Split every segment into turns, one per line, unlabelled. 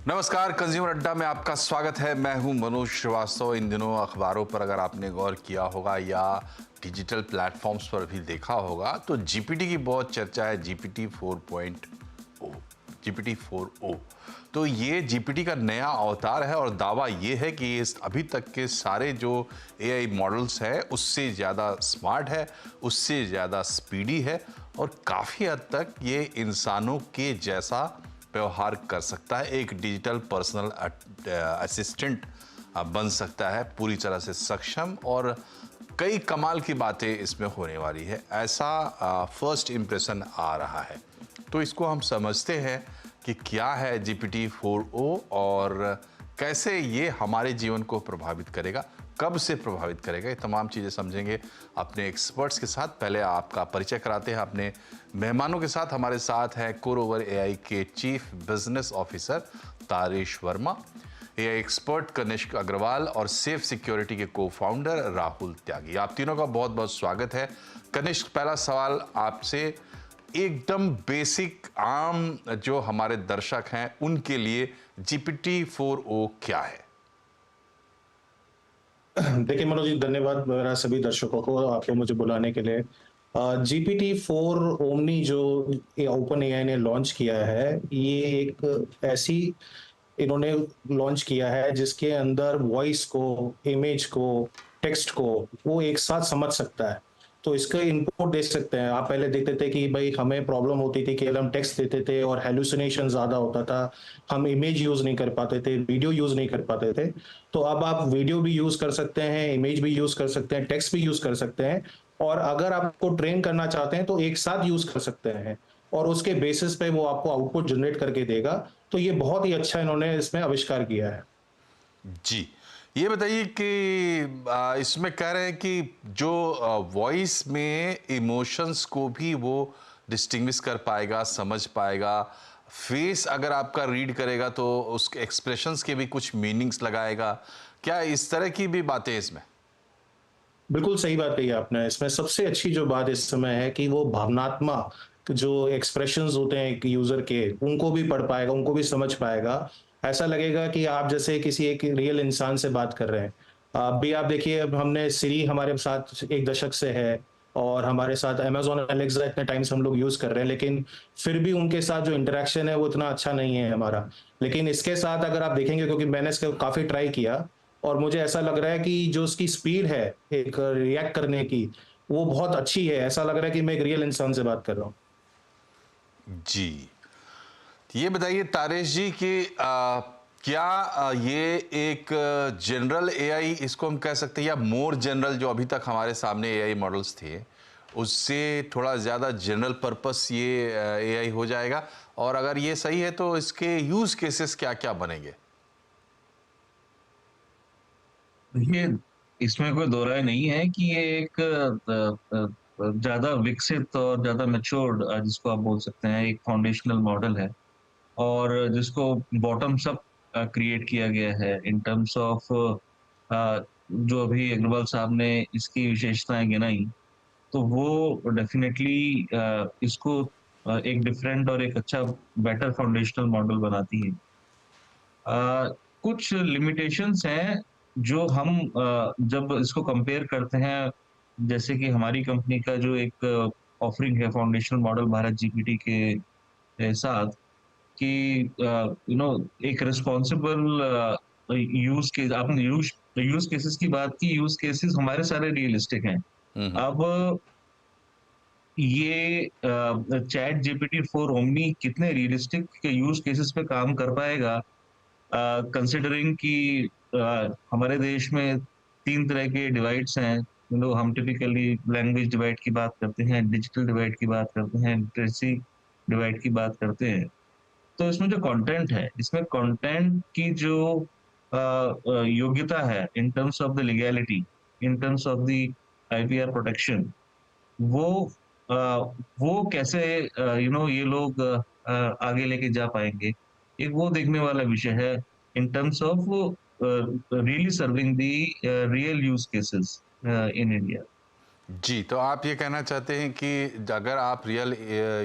नमस्कार, कंज्यूमर अड्डा में आपका स्वागत है। मैं हूं मनोज श्रीवास्तव। इन दिनों अखबारों पर अगर आपने गौर किया होगा या डिजिटल प्लेटफॉर्म्स पर भी देखा होगा तो जीपीटी की बहुत चर्चा है। GPT 4.0, GPT 4o। तो ये जीपीटी का नया अवतार है और दावा ये है कि ये अभी तक के सारे जो एआई मॉडल्स है उससे ज़्यादा स्मार्ट है, उससे ज़्यादा स्पीडी है और काफ़ी हद तक ये इंसानों के जैसा व्यवहार कर सकता है। एक डिजिटल पर्सनल असिस्टेंट बन सकता है, पूरी तरह से सक्षम, और कई कमाल की बातें इसमें होने वाली है, ऐसा फर्स्ट इम्प्रेशन आ रहा है। तो इसको हम समझते हैं कि क्या है जीपीटी 4o और कैसे ये हमारे जीवन को प्रभावित करेगा, कब से प्रभावित करेगा, ये तमाम चीज़ें समझेंगे अपने एक्सपर्ट्स के साथ। पहले आपका परिचय कराते हैं अपने मेहमानों के साथ। हमारे साथ हैं कोरोवर एआई के chief business officer Taresh Verma, AI expert Kanishk Agarwal और सेफ सिक्योरिटी के को फाउंडर राहुल त्यागी। आप तीनों का बहुत बहुत स्वागत है। कनिष्क, पहला सवाल आपसे एकदम बेसिक, आम जो हमारे दर्शक हैं उनके लिए जीपीटी 4o क्या है?
देखिए मनोज जी, धन्यवाद मेरा सभी दर्शकों को, आपको मुझे बुलाने के लिए। GPT-4 ओमनी जो ओपन एआई ने लॉन्च किया है, ये एक ऐसी इन्होंने लॉन्च किया है जिसके अंदर वॉइस को, इमेज को, टेक्स्ट को वो एक साथ समझ सकता है। तो इसका इनपुट दे सकते हैं। आप पहले देखते थे कि भाई हमें प्रॉब्लम होती थी, केवल हम टेक्स्ट देते थे और हैलुसिनेशन ज़्यादा होता था। हम इमेज यूज़ नहीं कर पाते थे, वीडियो यूज़ नहीं कर पाते थे। तो अब आप वीडियो भी यूज़ कर सकते हैं, इमेज भी यूज़ कर सकते हैं, टेक्स्ट भी यूज़ कर सकते हैं, और अगर आपको ट्रेन करना चाहते हैं तो एक साथ यूज़ कर सकते हैं और उसके बेसिस पे वो आपको आउटपुट जनरेट करके देगा। तो ये बहुत ही अच्छा इन्होंने इसमें आविष्कार किया है।
जी, ये बताइए कि इसमें कह रहे हैं कि जो वॉइस में इमोशंस को भी वो डिस्टिंग्विश कर पाएगा, समझ पाएगा। फेस अगर आपका रीड करेगा तो उसके एक्सप्रेशंस के भी कुछ मीनिंग्स लगाएगा। क्या इस तरह की भी बातें हैं इसमें?
बिल्कुल सही बात कही आपने। इसमें सबसे अच्छी जो बात इस समय है कि वो भावनात्मक जो एक्सप्रेशंस होते हैं एक यूज़र के, उनको भी पढ़ पाएगा, उनको भी समझ पाएगा। ऐसा लगेगा कि आप जैसे किसी एक रियल इंसान से बात कर रहे हैं। अभी आप देखिए, अब हमने सिरी हमारे साथ 1 दशक से है और हमारे साथ अमेज़न एलेक्सा इतने टाइम से हम लोग यूज़ कर रहे हैं, लेकिन फिर भी उनके साथ जो इंटरैक्शन है वो इतना अच्छा नहीं है हमारा। लेकिन इसके साथ अगर आप देखेंगे, क्योंकि मैंने इसको काफ़ी ट्राई किया और मुझे ऐसा लग रहा है कि जो उसकी स्पीड है एक रिएक्ट करने की, वो बहुत अच्छी है। ऐसा लग रहा है कि मैं एक रियल इंसान से बात कर रहा हूँ।
जी। ये बताइए तारेश जी कि क्या ये एक जनरल एआई इसको हम कह सकते हैं, या मोर जनरल जो अभी तक हमारे सामने एआई मॉडल्स थे उससे थोड़ा ज़्यादा जनरल पर्पस ये एआई हो जाएगा? और अगर ये सही है तो इसके यूज़ केसेस क्या-क्या बनेंगे?
देखिए, इसमें कोई दो राय नहीं है कि ये एक ज़्यादा विकसित और ज़्यादा मैच्योर्ड जिसको आप बोल सकते हैं, एक फाउंडेशनल मॉडल है और जिसको बॉटम्स अप क्रिएट किया गया है इन टर्म्स ऑफ जो अभी अग्रवाल साहब ने इसकी विशेषताएँ गिनाई, तो वो डेफ़िनेटली इसको एक डिफरेंट और एक अच्छा बेटर फाउंडेशनल मॉडल बनाती है। कुछ लिमिटेशंस हैं जो हम जब इसको कंपेयर करते हैं, जैसे कि हमारी कंपनी का जो एक ऑफरिंग है फाउंडेशनल मॉडल भारत जीपीटी के साथ, कि एक रिस्पॉन्सिबल यूज केस, आपने यूज यूज केसेस की बात की। यूज केसेस हमारे सारे रियलिस्टिक हैं।
हुँ, हुँ।
अब ये चैट जीपीटी 4 ओमनी कितने रियलिस्टिक यूज केसेस पे काम कर पाएगा, कंसिडरिंग कि हमारे देश में 3 तरह के डिवाइड्स हैं। हम टिपिकली लैंग्वेज डिवाइड की बात करते हैं, डिजिटल डिवाइड की बात करते हैं, लिटरेसी डिवाइड की बात करते हैं। तो इसमें जो कंटेंट है, इसमें कंटेंट की जो योग्यता है in terms of the legality, in terms of the IPR protection, वो अ, वो कैसे ये लोग आगे लेके जा पाएँगे? एक वो देखने वाला विषय है in terms of really serving the real use cases in India.
जी, तो आप ये कहना चाहते हैं कि अगर आप रियल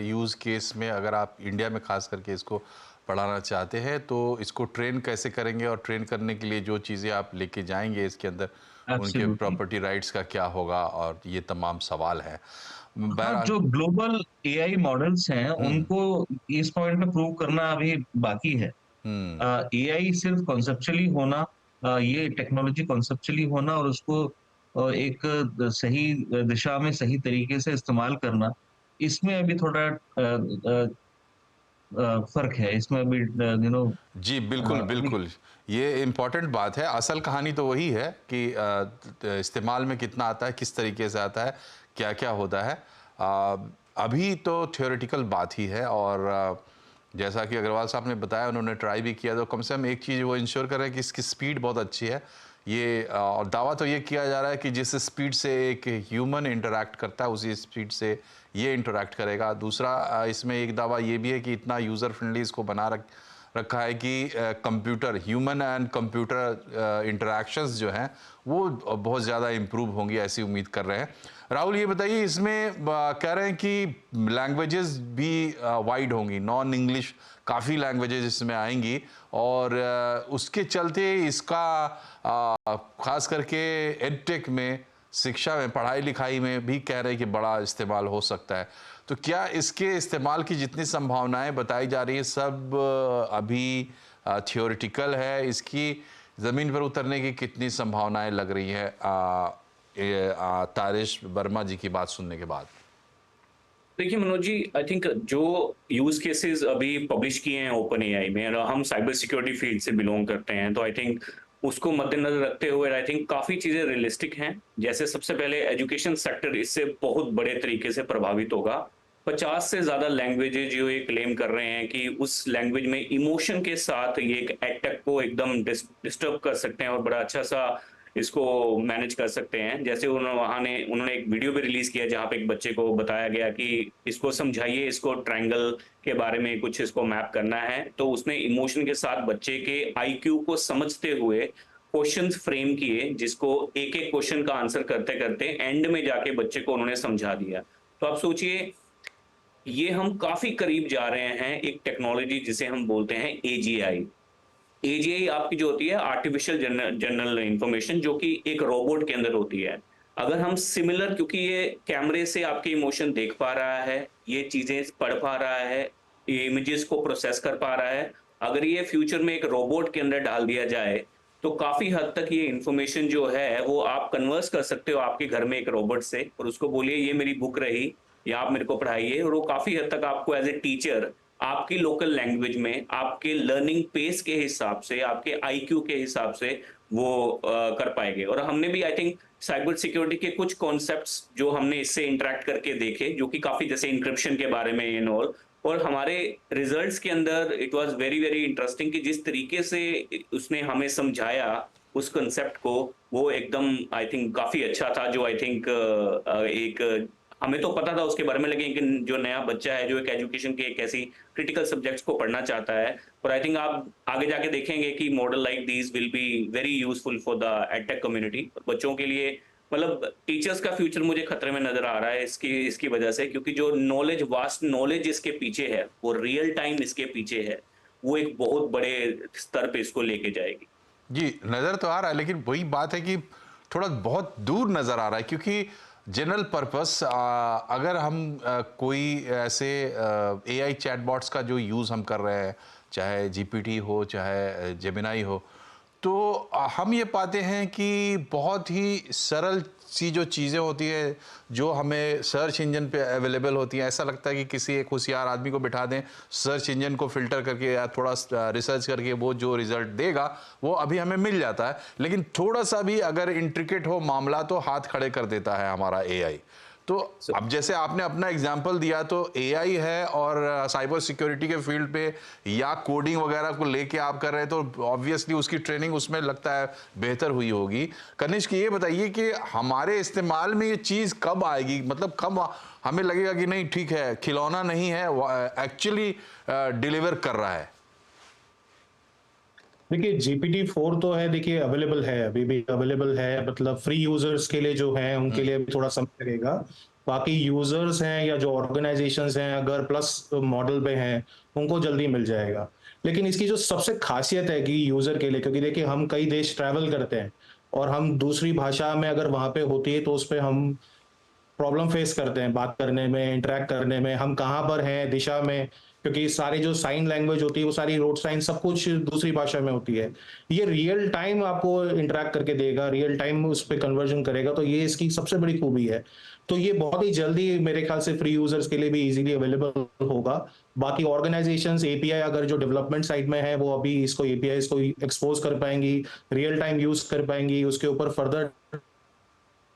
यूज़ केस में, अगर आप इंडिया में ख़ास करके इसको पढ़ाना चाहते हैं, तो इसको ट्रेन कैसे करेंगे और ट्रेन करने के लिए जो चीज़ें आप लेके जाएँगे इसके अंदर, उनके
एब्सोल्युटली।
प्रॉपर्टी राइट्स का क्या होगा और ये तमाम सवाल हैं।
हाँ,
बहरहाल
जो ग्लोबल एआई मॉडल्स हैं,
हुँ,
उनको इस पॉइंट पे प्रूव करना अभी बाकी है।
हुँ।
एआई सिर्फ कॉन्सेप्चुअली होना, ये टेक्नोलॉजी कॉन्सेप्चुअली होना और उसको एक सही दिशा में सही तरीके से इस्तेमाल करना, इसमें अभी थोड़ा फ़र्क है। इसमें अभी
जी, बिल्कुल,
अभी
बिल्कुल। ये इम्पोर्टेंट बात है। असल कहानी तो वही है कि इस्तेमाल में कितना आता है, किस तरीके से आता है, क्या-क्या होता है। अभी तो थ्योरेटिकल बात ही है और जैसा कि अग्रवाल साहब ने बताया, उन्होंने ट्राई भी किया, तो कम से कम एक चीज़ वो इंश्योर कर रहे हैं कि इसकी स्पीड बहुत अच्छी है। ये और दावा तो ये किया जा रहा है कि जिस स्पीड से एक ह्यूमन इंटरैक्ट करता है, उसी स्पीड से ये इंटरैक्ट करेगा। दूसरा इसमें एक दावा ये भी है कि इतना यूज़र फ्रेंडली इसको बना रखा है कि computer human and computer interactions जो हैं वो बहुत ज़्यादा इम्प्रूव होंगी, ऐसी उम्मीद कर रहे हैं। राहुल ये बताइए, इसमें कह रहे हैं कि लैंग्वेजेस भी वाइड होंगी, नॉन इंग्लिश काफ़ी लैंग्वेजेस इसमें आएंगी और उसके चलते इसका खास करके एडटेक में, शिक्षा में, पढ़ाई लिखाई में भी कह रहे हैं कि बड़ा इस्तेमाल हो सकता है। तो क्या इसके इस्तेमाल की जितनी संभावनाएं बताई जा रही है सब अभी थियोरिटिकल है, इसकी ज़मीन पर उतरने की कितनी संभावनाएं लग रही है तारिश वर्मा जी की बात सुनने के बाद?
देखिए मनोज जी, आई थिंक जो यूज केसेस अभी पब्लिश किए हैं ओपन एआई में, और हम साइबर सिक्योरिटी फील्ड से बिलोंग करते हैं, तो आई थिंक उसको मद्देनजर रखते हुए आई थिंक काफी चीजें रियलिस्टिक हैं। जैसे सबसे पहले एजुकेशन सेक्टर इससे बहुत बड़े तरीके से प्रभावित होगा। 50 से ज्यादा लैंग्वेजेज जो ये क्लेम कर रहे हैं कि उस लैंग्वेज में इमोशन के साथ ये एक एटैक को एकदम डिस्टर्ब कर सकते हैं और बड़ा अच्छा सा इसको मैनेज कर सकते हैं। जैसे उन्होंने एक वीडियो भी रिलीज किया जहाँ पे एक बच्चे को बताया गया कि इसको समझाइए, इसको ट्रायंगल के बारे में कुछ इसको मैप करना है, तो उसने इमोशन के साथ बच्चे के आईक्यू को समझते हुए क्वेश्चंस फ्रेम किए, जिसको एक एक क्वेश्चन का आंसर करते करते एंड में जाके बच्चे को उन्होंने समझा दिया। तो आप सोचिए, ये हम काफी करीब जा रहे हैं एक टेक्नोलॉजी जिसे हम बोलते हैं एजीआई। एजीआई आपकी जो होती है आर्टिफिशियल जनरल इंफॉर्मेशन, जो कि एक रोबोट के अंदर होती है। अगर हम सिमिलर, क्योंकि ये कैमरे से आपके इमोशन देख पा रहा है, ये चीजें पढ़ पा रहा है, ये इमेजेस को प्रोसेस कर पा रहा है, अगर ये फ्यूचर में एक रोबोट के अंदर डाल दिया जाए तो काफी हद तक ये इंफॉर्मेशन जो है वो आप कन्वर्स कर सकते हो आपके घर में एक रोबोट से, और उसको बोलिए ये मेरी बुक रही या आप मेरे को पढ़ाइए, और वो काफी हद तक आपको एज ए टीचर आपकी लोकल लैंग्वेज में आपके लर्निंग पेस के हिसाब से, आपके आईक्यू के हिसाब से वो कर पाएंगे। और हमने भी आई थिंक साइबर सिक्योरिटी के कुछ कॉन्सेप्ट्स जो हमने इससे इंटरेक्ट करके देखे, जो कि काफी जैसे इंक्रिप्शन के बारे में इन और हमारे रिजल्ट्स के अंदर it was very very interesting कि जिस तरीके से उसने हमें समझाया उस कंसेप्ट को, वो एकदम आई थिंक काफी अच्छा था। जो आई थिंक एक हमें तो पता था उसके बारे में, लेकिन जो नया बच्चा है जो एक एजुकेशन के एक ऐसी क्रिटिकल सब्जेक्ट्स को पढ़ना चाहता है, और आई थिंक आप आगे जाके देखेंगे कि model like these will be very useful for the edtech community. बच्चों के लिए मतलब टीचर्स का फ्यूचर मुझे खतरे में नजर आ रहा है इसकी इसकी वजह से, क्योंकि जो नॉलेज, वास्ट नॉलेज इसके पीछे है, वो रियल टाइम इसके पीछे है, वो एक बहुत बड़े स्तर पे इसको लेके जाएगी।
जी, नज़र तो आ रहा है, लेकिन वही बात है कि थोड़ा बहुत दूर नज़र आ रहा है, क्योंकि जनरल पर्पस अगर हम कोई ऐसे एआई चैटबॉट्स का जो यूज़ हम कर रहे हैं, चाहे जीपीटी हो, चाहे जेमिनाई हो, तो हम ये पाते हैं कि बहुत ही सरल सी जो चीज़ें होती है, जो हमें सर्च इंजन पे अवेलेबल होती हैं, ऐसा लगता है कि किसी एक होशियार आदमी को बिठा दें, सर्च इंजन को फ़िल्टर करके या थोड़ा रिसर्च करके वो जो रिज़ल्ट देगा वो अभी हमें मिल जाता है। लेकिन थोड़ा सा भी अगर इंट्रिकेट हो मामला तो हाथ खड़े कर देता है हमारा एआई। तो अब जैसे आपने अपना एग्जाम्पल दिया, तो एआई है और साइबर सिक्योरिटी के फील्ड पे या कोडिंग वगैरह को लेके आप कर रहे हैं, तो ऑब्वियसली उसकी ट्रेनिंग उसमें लगता है बेहतर हुई होगी। कनिष्क, ये बताइए कि हमारे इस्तेमाल में ये चीज़ कब आएगी, मतलब कब हमें लगेगा कि नहीं ठीक है, खिलौना नहीं है, एक्चुअली डिलीवर कर रहा है?
देखिए GPT-4 तो है, देखिए अवेलेबल है, अभी भी अवेलेबल है, मतलब फ्री यूजर्स के लिए जो है उनके लिए अभी थोड़ा समय लगेगा। बाकी यूजर्स हैं या जो ऑर्गेनाइजेशंस हैं अगर प्लस मॉडल पे हैं उनको जल्दी मिल जाएगा। लेकिन इसकी जो सबसे खासियत है कि यूजर के लिए, क्योंकि देखिए हम कई देश ट्रैवल करते हैं और हम दूसरी भाषा में अगर वहां पे होती है तो उस पर हम प्रॉब्लम फेस करते हैं बात करने में, इंटरेक्ट करने में, हम कहाँ पर हैं दिशा में, क्योंकि सारी जो साइन लैंग्वेज होती है वो सारी रोड साइन सब कुछ दूसरी भाषा में होती है। ये रियल टाइम आपको इंटरेक्ट करके देगा, रियल टाइम उस पर कन्वर्जन करेगा, तो ये इसकी सबसे बड़ी खूबी है। तो ये बहुत ही जल्दी मेरे ख्याल से फ्री यूजर्स के लिए भी इजीली अवेलेबल होगा। बाकी ऑर्गेनाइजेशंस एपीआई अगर जो डेवलपमेंट साइड में है वो अभी इसको एपीआई को एक्सपोज कर पाएंगी, रियल टाइम यूज कर पाएंगी, उसके ऊपर फर्दर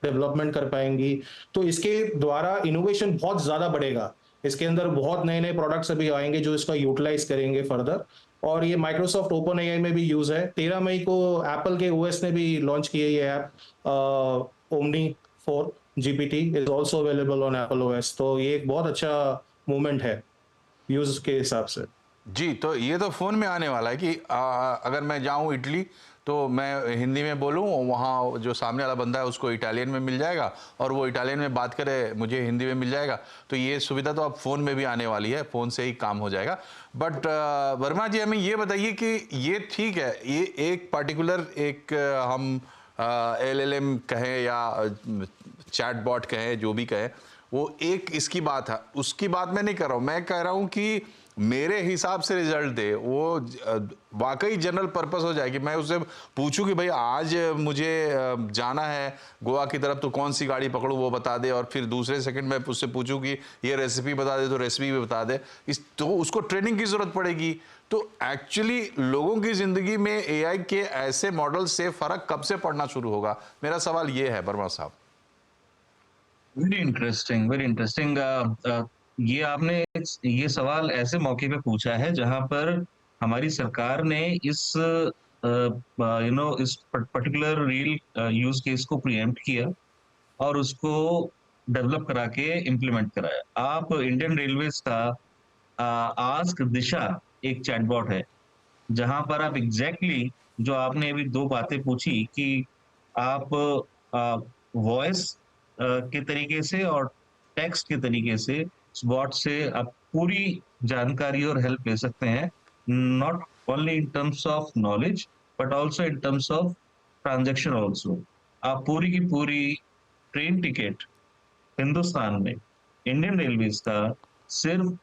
डेवलपमेंट कर पाएंगी। तो इसके द्वारा इनोवेशन बहुत ज्यादा बढ़ेगा, इसके अंदर बहुत नए नए प्रोडक्ट्स अभी आएंगे जो इसका यूटिलाइज करेंगे फर्दर। और ये माइक्रोसॉफ्ट ओपन एआई में भी यूज है। 13 मई को एप्पल के ओएस ने भी लॉन्च किया ये app, omni 4 GPT is also available on Apple OS. तो ये एक बहुत अच्छा मूवमेंट है यूज के हिसाब से।
जी, तो ये तो फ़ोन में आने वाला है कि अगर मैं जाऊँ इटली तो मैं हिंदी में बोलूँ, वहाँ जो सामने वाला बंदा है उसको इटालियन में मिल जाएगा और वो इटालियन में बात करे, मुझे हिंदी में मिल जाएगा। तो ये सुविधा तो अब फ़ोन में भी आने वाली है, फ़ोन से ही काम हो जाएगा। बट वर्मा जी, हमें ये बताइए कि ये ठीक है, ये एक पर्टिकुलर एक हम एलएलएम कहें या चैटबॉट कहें, जो भी कहें, वो एक इसकी बात है, उसकी बात मैं नहीं कर रहा हूँ। मैं कह रहा हूँ कि मेरे हिसाब से रिजल्ट दे, वो वाकई जनरल पर्पस हो जाए कि मैं उससे पूछूं कि भाई आज मुझे जाना है गोवा की तरफ, तो कौन सी गाड़ी पकड़ूं वो बता दे, और फिर दूसरे सेकंड में उससे पूछूं कि ये रेसिपी बता दे तो रेसिपी भी बता दे। तो उसको ट्रेनिंग की ज़रूरत पड़ेगी। तो एक्चुअली लोगों की ज़िंदगी में एआई के ऐसे मॉडल से फ़र्क कब से पड़ना शुरू होगा? मेरा सवाल ये है वर्मा साहब।
Very interesting, very interesting. ये आपने ये सवाल ऐसे मौके पे पूछा है जहां पर हमारी सरकार ने इस इस पर्टिकुलर रियल यूज केस को प्रीएम्प्ट किया और उसको डेवलप करा के इम्प्लीमेंट कराया। आप इंडियन रेलवेज का आस्क दिशा एक चैटबॉट है जहां पर आप एग्जैक्टली जो आपने अभी दो बातें पूछी कि आप वॉइस के तरीके से और टेक्स्ट के तरीके से बॉट से आप पूरी जानकारी और हेल्प ले सकते हैं, not only in terms of knowledge but also in terms of transaction also. आप पूरी की पूरी ट्रेन टिकट हिंदुस्तान में इंडियन रेलवेज का सिर्फ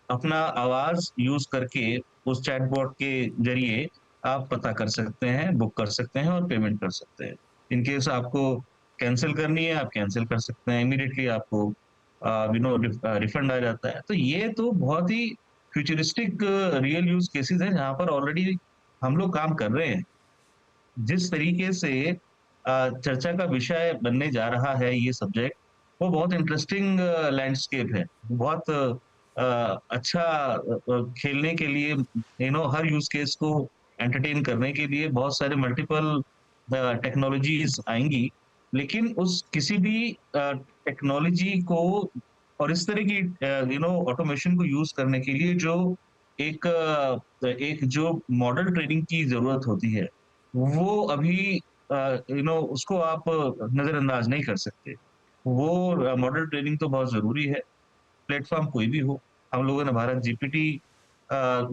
अपना आवाज यूज करके उस चैटबॉट के जरिए आप पता कर सकते हैं, बुक कर सकते हैं और पेमेंट कर सकते हैं। इन केस आपको कैंसिल करनी है, आप कैंसिल कर सकते हैं, इमीडिएटली आपको रिफंड आ जाता है। तो ये तो बहुत ही फ्यूचरिस्टिक रियल यूज केसेस हैं जहां पर ऑलरेडी हम लोग काम कर रहे हैं। जिस तरीके से चर्चा का विषय बनने जा रहा है ये सब्जेक्ट, वो बहुत इंटरेस्टिंग लैंडस्केप है, बहुत अच्छा खेलने के लिए, हर यूज केस को एंटरटेन करने के लिए बहुत सारे मल्टीपल टेक्नोलॉजीज आएंगी। लेकिन उस किसी भी टेक्नोलॉजी को और इस तरह की ऑटोमेशन को यूज करने के लिए जो एक जो मॉडल ट्रेनिंग की जरूरत होती है, वो अभी उसको आप नजरअंदाज नहीं कर सकते। वो मॉडल ट्रेनिंग तो बहुत जरूरी है, प्लेटफॉर्म कोई भी हो। हम लोगों ने भारत जीपीटी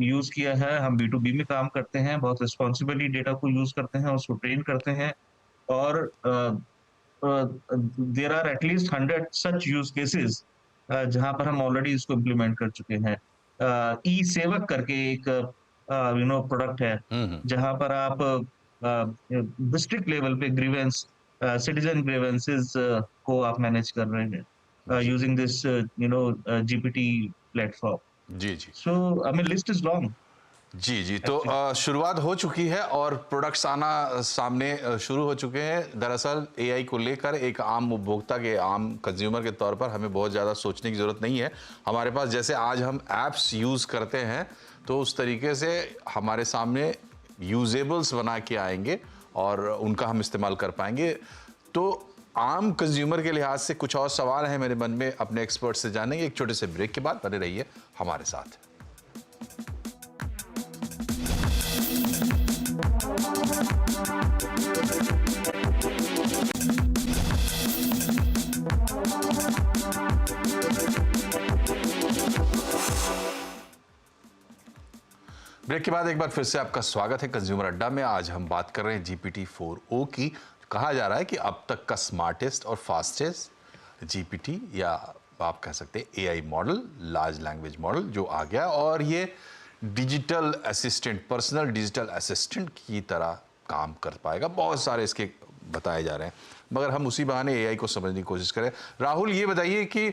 यूज किया है, हम B2B में काम करते हैं, बहुत रिस्पॉन्सिबली डेटा को यूज करते हैं, उसको ट्रेन करते हैं, और there are at least 100 such use cases जहां पर हम ऑलरेडी इसको इम्प्लीमेंट कर चुके हैं। ई सेवक करके एक प्रोडक्ट है जहां पर आप डिस्ट्रिक्ट लेवल पे ग्रीवेंस, सिटीजन ग्रीवेंसेस को आप मैनेज कर रहे हैं यूजिंग दिस जीपीटी प्लेटफॉर्म।
जी जी
so I mean list is long.
जी जी, तो शुरुआत हो चुकी है और प्रोडक्ट्स आना सामने शुरू हो चुके हैं। दरअसल एआई को लेकर एक आम उपभोक्ता के, आम कंज्यूमर के तौर पर हमें बहुत ज़्यादा सोचने की ज़रूरत नहीं है। हमारे पास जैसे आज हम ऐप्स यूज़ करते हैं तो उस तरीके से हमारे सामने यूजेबल्स बना के आएंगे और उनका हम इस्तेमाल कर पाएंगे। तो आम कंज्यूमर के लिहाज से कुछ और सवाल हैं मेरे मन में, अपने एक्सपर्ट से जानेंगे। एक छोटे से ब्रेक के बाद बने रहिए हमारे साथ। ब्रेक ब्रेक के बाद एक बार फिर से आपका स्वागत है कंज्यूमर अड्डा में। आज हम बात कर रहे हैं GPT-4o की। कहा जा रहा है कि अब तक का स्मार्टेस्ट और फास्टेस्ट जीपीटी या आप कह सकते हैं AI model, large language model जो आ गया, और ये digital assistant, personal digital assistant की तरह काम कर पाएगा। बहुत सारे इसके बताए जा रहे हैं, मगर हम उसी बहाने एआई को समझने की कोशिश करें। राहुल, ये बताइए कि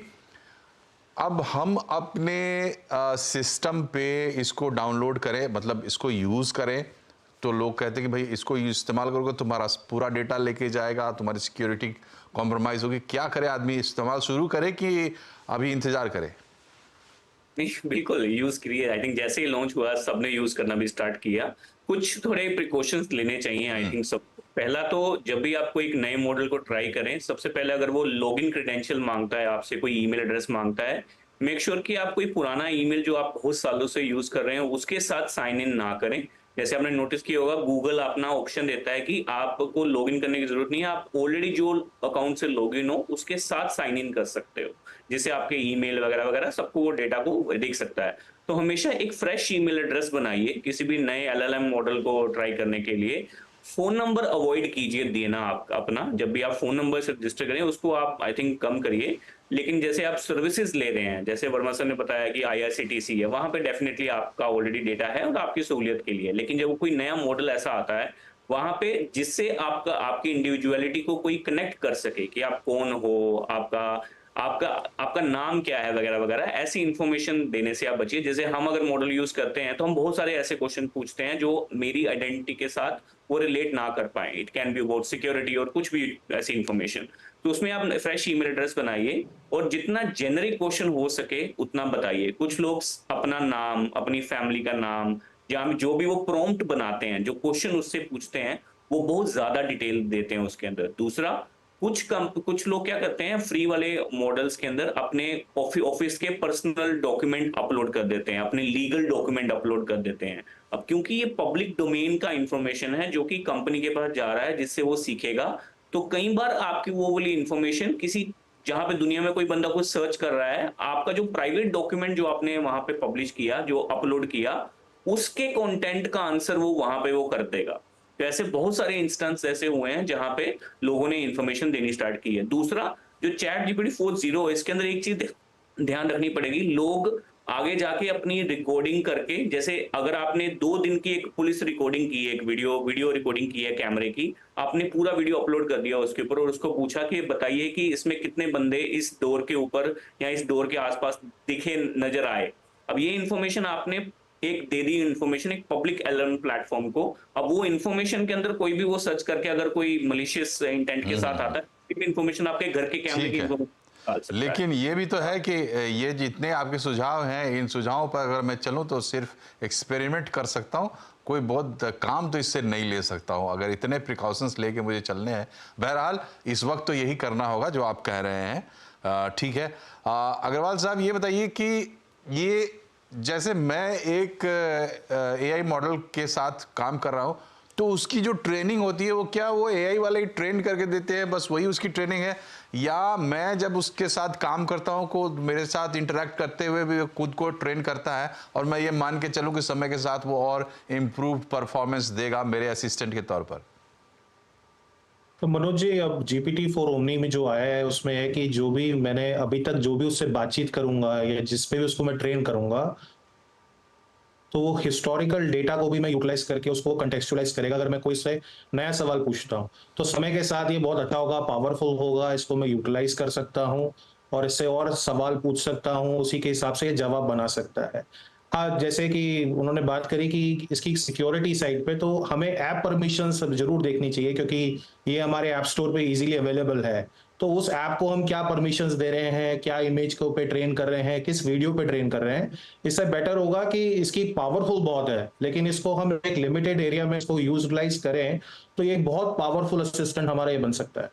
अब हम अपने सिस्टम पे इसको डाउनलोड करें, मतलब इसको यूज़ करें, तो लोग कहते हैं कि भाई इसको इस्तेमाल करोगे तुम्हारा पूरा डेटा लेके जाएगा, तुम्हारी सिक्योरिटी कॉम्प्रोमाइज़ होगी। क्या करे आदमी, इस्तेमाल शुरू करे कि अभी इंतज़ार करे?
नहीं, बिल्कुल यूज करिए। आई थिंक जैसे ही लॉन्च हुआ सबने यूज करना भी स्टार्ट किया। कुछ थोड़े प्रिकॉशंस लेने चाहिए आई थिंक सब। पहला तो जब भी आप कोई एक नए मॉडल को ट्राई करें, सबसे पहले अगर वो लॉगिन क्रेडेंशियल मांगता है आपसे, कोई ईमेल एड्रेस मांगता है, मेक श्योर कि आप कोई पुराना ईमेल जो आप बहुत सालों से यूज कर रहे हैं उसके साथ साइन इन ना करें। जैसे आपने नोटिस किया होगा, गूगल अपना ऑप्शन देता है कि आपको लॉगिन करने की जरूरत नहीं है, आप ऑलरेडी जो अकाउंट से लॉगिन हो उसके साथ साइन इन कर सकते हो, जिससे आपके ईमेल वगैरह वगैरह सबको वो डेटा को देख सकता है। तो हमेशा एक फ्रेश ईमेल एड्रेस बनाइए किसी भी नए एलएलएम मॉडल को ट्राई करने के लिए। फोन नंबर अवॉइड कीजिए देना आप अपना, जब भी आप फोन नंबर से रजिस्टर करें उसको आप आई थिंक कम करिए। लेकिन जैसे आप सर्विसेज ले रहे हैं, जैसे वर्मा सर ने बताया कि आईआरसीटीसी है, वहां पे डेफिनेटली आपका ऑलरेडी डेटा है और आपकी सहूलियत के लिए। लेकिन जब कोई नया मॉडल ऐसा आता है वहां पे जिससे आपका आपकी इंडिविजुअलिटी को कोई कनेक्ट कर सके कि आप कौन हो, आपका आपका आपका नाम क्या है वगैरह वगैरह, ऐसी इंफॉर्मेशन देने से आप बचिए। जैसे हम अगर मॉडल यूज करते हैं तो हम बहुत सारे ऐसे क्वेश्चन पूछते हैं जो मेरी आइडेंटिटी के साथ वो रिलेट ना कर पाए। It can be about security और कुछ भी ऐसी इंफॉर्मेशन। तो उसमें आप फ्रेश ईमेल एड्रेस बनाइए और जितना जेनरिक क्वेश्चन हो सके उतना बताइए। कुछ लोग अपना नाम, अपनी फैमिली का नाम, या जो भी वो प्रॉम्प्ट बनाते हैं, जो क्वेश्चन उससे पूछते हैं, वो बहुत ज्यादा डिटेल देते हैं उसके अंदर। दूसरा, कुछ लोग क्या करते हैं, फ्री वाले मॉडल्स के अंदर अपने ऑफिस के पर्सनल डॉक्यूमेंट अपलोड कर देते हैं, अपने लीगल डॉक्यूमेंट अपलोड कर देते हैं। अब क्योंकि ये पब्लिक डोमेन का इंफॉर्मेशन है जो कि कंपनी के पास जा रहा है जिससे वो सीखेगा, तो कई बार आपकी वो वाली इंफॉर्मेशन किसी, जहां पे दुनिया में कोई बंदा कुछ सर्च कर रहा है, आपका जो प्राइवेट डॉक्यूमेंट जो आपने वहां पे पब्लिश किया, जो अपलोड किया, उसके कंटेंट का आंसर वो वहां पे वो कर देगा। तो ऐसे बहुत सारे इंस्टेंस ऐसे हुए हैं जहां पे लोगों ने इंफॉर्मेशन देनी स्टार्ट की है। दूसरा, जो चैट जीपीटी 4.0 है, इसके अंदर एक चीज ध्यान रखनी पड़ेगी। लोग आगे जाके अपनी रिकॉर्डिंग करके, जैसे अगर आपने 2 दिन की एक पुलिस रिकॉर्डिंग की है, एक वीडियो रिकॉर्डिंग की है कैमरे की, आपने पूरा वीडियो अपलोड कर दिया उसके ऊपर और उसको पूछा कि बताइए कि इसमें कितने बंदे इस डोर के ऊपर या इस डोर के आसपास दिखे, नजर आए। अब ये इंफॉर्मेशन आपने एक दे दी इंफॉर्मेशन एक पब्लिक एलएम प्लेटफॉर्म को। अब वो इंफॉर्मेशन के अंदर कोई भी वो सर्च करके अगर कोई मलिशियस इंटेंट के साथ आता है, इंफॉर्मेशन आपके घर के कैमरे की
ठीक है,
इंफॉर्मेशन डाल सकता है।
लेकिन ये भी तो है कि ये जितने आपके सुझाव हैं, इन सुझावों पर अगर मैं चलूं तो सिर्फ एक्सपेरिमेंट कर सकता हूं, कोई बहुत काम तो इससे नहीं ले सकता हूं अगर इतने प्रिकॉशंस लेके मुझे चलने हैं। बहरहाल इस वक्त तो यही करना होगा जो आप कह रहे हैं। ठीक है, अग्रवाल साहब, ये बताइए कि ये जैसे मैं एक एआई मॉडल के साथ काम कर रहा हूं, तो उसकी जो ट्रेनिंग होती है वो क्या वो एआई वाले ही ट्रेन करके देते हैं, बस वही उसकी ट्रेनिंग है, या मैं जब उसके साथ काम करता हूं को मेरे साथ इंटरेक्ट करते हुए भी खुद को ट्रेन करता है और मैं ये मान के चलूं कि समय के साथ वो और इम्प्रूव परफॉर्मेंस देगा मेरे असिस्टेंट के तौर पर?
तो मनोज जी, अब GPT-4 ओमनी में जो आया है उसमें है कि जो भी मैंने अभी तक जो भी उससे बातचीत करूंगा या जिस पे भी उसको मैं ट्रेन करूंगा, तो वो हिस्टोरिकल डेटा को भी मैं यूटिलाइज करके उसको कंटेक्चुअलाइज करेगा। अगर मैं कोई से नया सवाल पूछता हूँ तो समय के साथ ये बहुत अच्छा होगा, पावरफुल होगा, इसको मैं यूटिलाइज कर सकता हूँ और इससे और सवाल पूछ सकता हूँ, उसी के हिसाब से ये जवाब बना सकता है। हाँ, जैसे कि उन्होंने बात करी कि इसकी सिक्योरिटी साइड पे, तो हमें ऐप परमिशंस जरूर देखनी चाहिए क्योंकि ये हमारे ऐप स्टोर पे इजीली अवेलेबल है। तो उस ऐप को हम क्या परमिशंस दे रहे हैं, क्या इमेज को पे ट्रेन कर रहे हैं, किस वीडियो पे ट्रेन कर रहे हैं, इससे बेटर होगा कि इसकी पावरफुल बहुत है लेकिन इसको हम एक लिमिटेड एरिया में इसको यूटिलाइज करें तो ये एक बहुत पावरफुल असिस्टेंट हमारा ये बन सकता है।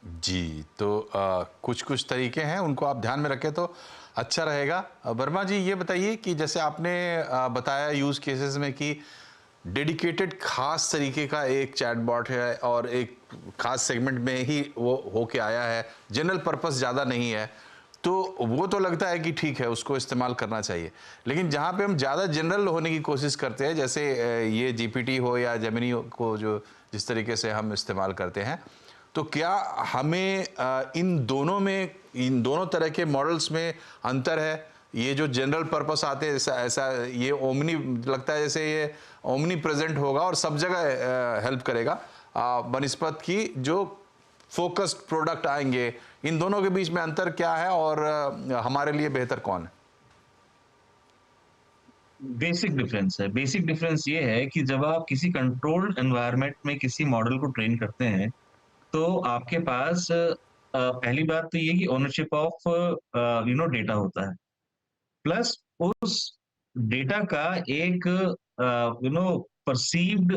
जी, तो कुछ कुछ तरीके हैं, उनको आप ध्यान में रखें तो अच्छा रहेगा। वर्मा जी, ये बताइए कि जैसे आपने बताया यूज़ केसेस में कि डेडिकेटेड खास तरीके का एक चैटबॉट है और एक खास सेगमेंट में ही वो होके आया है, जनरल पर्पस ज़्यादा नहीं है, तो वो तो लगता है कि ठीक है, उसको इस्तेमाल करना चाहिए। लेकिन जहाँ पे हम ज़्यादा जनरल होने की कोशिश करते हैं, जैसे ये जीपीटी हो या जेमिनी को जो जिस तरीके से हम इस्तेमाल करते हैं, तो क्या हमें इन दोनों तरह के मॉडल्स में अंतर है? ये जो जनरल पर्पस आते हैं, ऐसा ये ओमनी लगता है जैसे ये ओमनी प्रेजेंट होगा और सब जगह हेल्प करेगा, बनिस्बत की जो फोकस्ड प्रोडक्ट आएंगे। इन दोनों के बीच में अंतर क्या है और हमारे लिए बेहतर कौन है?
बेसिक डिफरेंस ये है कि जब आप किसी कंट्रोल्ड एनवायरनमेंट में किसी मॉडल को ट्रेन करते हैं, तो आपके पास पहली बात तो ये कि ओनरशिप ऑफ डेटा होता है, प्लस उस डेटा का एक परसीव्ड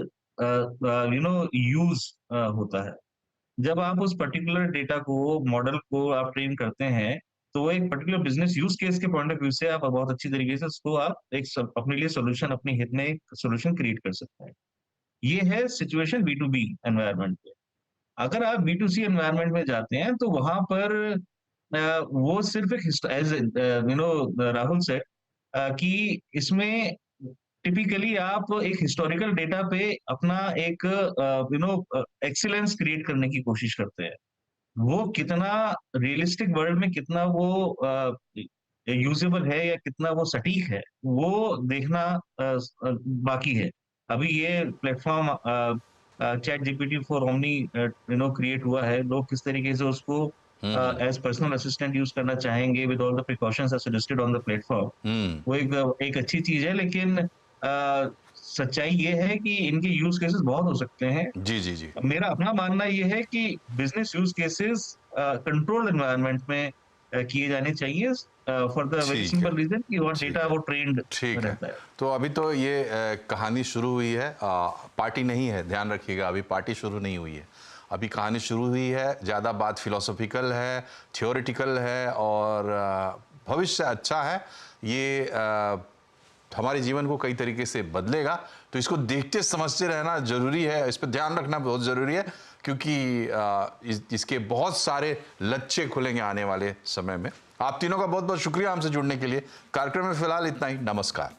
यूज होता है। जब आप उस पर्टिकुलर डेटा को, मॉडल को आप ट्रेन करते हैं, तो वो एक पर्टिकुलर बिजनेस यूज केस के पॉइंट ऑफ व्यू से आप बहुत अच्छी तरीके से उसको आप अपने लिए सोल्यूशन, अपने हित में एक सोल्यूशन क्रिएट कर सकते हैं। ये है situation B to B environment पे। अगर आप बी टू सी एनवायरनमेंट में जाते हैं, तो वहां पर वो सिर्फ एक एज राहुल सेड कि इसमें टिपिकली आप एक हिस्टोरिकल डेटा पे अपना एक एक्सीलेंस क्रिएट करने की कोशिश करते हैं। वो कितना रियलिस्टिक वर्ल्ड में कितना वो यूजेबल है या कितना वो सटीक है, वो देखना बाकी है। अभी ये platform chat GPT for omni create हुआ है। लोग किस तरीके से उसको एज पर्सनल असिस्टेंट यूज करना चाहेंगे with all the precautions suggested on the platform, वो एक अच्छी चीज है। लेकिन सच्चाई ये है कि इनके यूज केसेस बहुत हो सकते हैं।
जी जी जी।
मेरा अपना मानना ये है कि business use cases controlled environment में किए जाने चाहिए, फॉर द वेरी
ठीक है,
सिंपल रीजन कि वो
ठीक
डेटा वो ट्रेंड
ठीक है।
रहता है।
तो अभी तो ये कहानी शुरू हुई है, पार्टी नहीं है, ध्यान रखिएगा, अभी पार्टी शुरू नहीं हुई है, अभी कहानी शुरू हुई है। ज़्यादा बात फिलोसॉफिकल है, थियोरिटिकल है और भविष्य अच्छा है। ये हमारे जीवन को कई तरीके से बदलेगा, तो इसको देखते समझते रहना जरूरी है, इस पर ध्यान रखना बहुत ज़रूरी है, क्योंकि इसके बहुत सारे लच्छे खुलेंगे आने वाले समय में। आप तीनों का बहुत बहुत शुक्रिया हमसे जुड़ने के लिए। कार्यक्रम में फिलहाल इतना ही, नमस्कार।